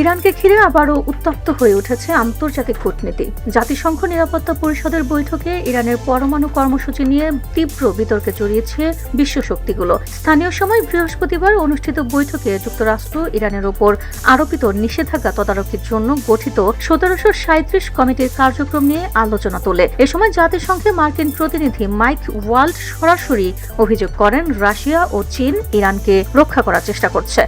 ইরানকে ঘিরে আবারও উত্তপ্ত হয়ে উঠেছে আন্তর্জাতিক কূটনীতি। জাতিসংঘ নিরাপত্তা পরিষদের বৈঠকে ইরানের পরমাণু কর্মসূচি নিয়ে তীব্র বিতর্কে জড়িয়েছে বিশ্ব শক্তিগুলো। স্থানীয় সময় বৃহস্পতিবার অনুষ্ঠিত বৈঠকে যুক্তরাষ্ট্র ইরানের ওপর আরোপিত নিষেধাজ্ঞা তদারকির জন্য গঠিত 1737 কমিটির কার্যক্রম নিয়ে আলোচনা তোলে। এ সময় জাতিসংঘে মার্কিন প্রতিনিধি মাইক ওয়াল্ড সরাসরি অভিযোগ করেন রাশিয়া ও চীন ইরানকে রক্ষা করার চেষ্টা করছে।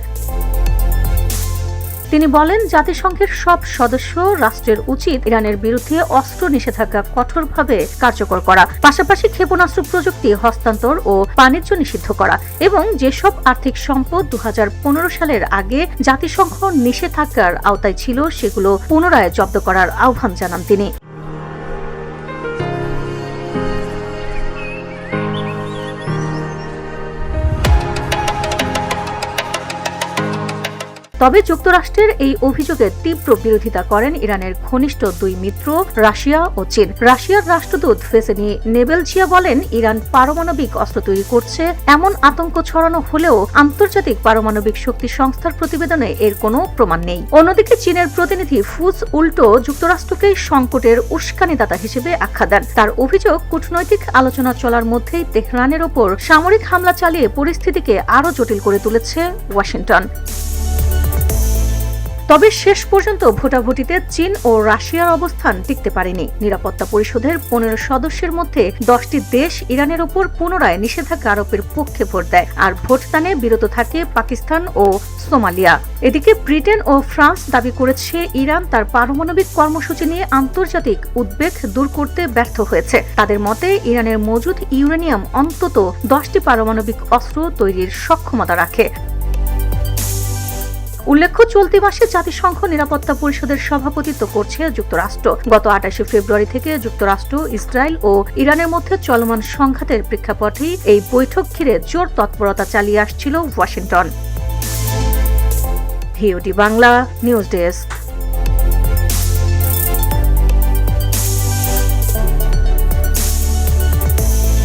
তিনি বলেন, জাতিসংঘের সব সদস্য রাষ্ট্রের উচিত ইরানের বিরুদ্ধে অস্ত্র নিষেধাজ্ঞা কঠোরভাবে কার্যকর করা, পাশাপাশি ক্ষেপণাস্ত্র প্রযুক্তি হস্তান্তর ও বাণিজ্য নিষিদ্ধ করা এবং যেসব আর্থিক সম্পদ 2015 সালের আগে জাতিসংঘ নিষেধাজ্ঞার আওতায় ছিল সেগুলো পুনরায় জব্দ করার আহ্বান জানান তিনি। তবে যুক্তরাষ্ট্রের এই অভিযোগের তীব্র বিরোধিতা করেন ইরানের ঘনিষ্ঠ দুই মিত্র রাশিয়া ও চীন। রাশিয়ার রাষ্ট্রদূত ভেসেনি নেবেলচিয়া বলেন, ইরান পারমাণবিক অস্ত্র তৈরি করছে এমন আতঙ্ক ছড়ানো হলেও আন্তর্জাতিক পারমাণবিক শক্তি সংস্থার প্রতিবেদনে এর কোনো প্রমাণ নেই। অন্যদিকে চীনের প্রতিনিধি ফুজ উল্টো যুক্তরাষ্ট্রকে সংকটের উস্কানিদাতা হিসেবে আখ্যা দেন। তার অভিযোগ, কূটনৈতিক আলোচনা চলার মধ্যেই তেহরানের ওপর সামরিক হামলা চালিয়ে পরিস্থিতিকে আরও জটিল করে তুলেছে ওয়াশিংটন। তবে শেষ পর্যন্ত ভোটাভুটিতে চীন ও রাশিয়ার অবস্থান টিকতে পারেনি। নিরাপত্তা পরিষদের 15 সদস্যের মধ্যে 10টি দেশ ইরানের ওপর পুনরায় নিষেধাজ্ঞা আরোপের পক্ষে ভোট দেয়, আর ভোটদানে বিরত থাকে পাকিস্তান ও সোমালিয়া। এদিকে ব্রিটেন ও ফ্রান্স দাবি করেছে ইরান তার পারমাণবিক কর্মসূচি নিয়ে আন্তর্জাতিক উদ্বেগ দূর করতে ব্যর্থ হয়েছে। তাদের মতে ইরানের মজুদ ইউরেনিয়াম অন্তত 10টি পারমাণবিক অস্ত্র তৈরির সক্ষমতা রাখে। উল্লেখ্য, চলতি মাসে জাতিসংঘ নিরাপত্তা পরিষদের সভাপতিত্ব করছে যুক্তরাষ্ট্র। গত 28 ফেব্রুয়ারি থেকে যুক্তরাষ্ট্র, ইসরায়েল ও ইরানের মধ্যে চলমান সংঘাতের প্রেক্ষাপটেই এই বৈঠক ঘিরে জোর তৎপরতা চালিয়ে আসছিল Washington. VOD Bangla news desk.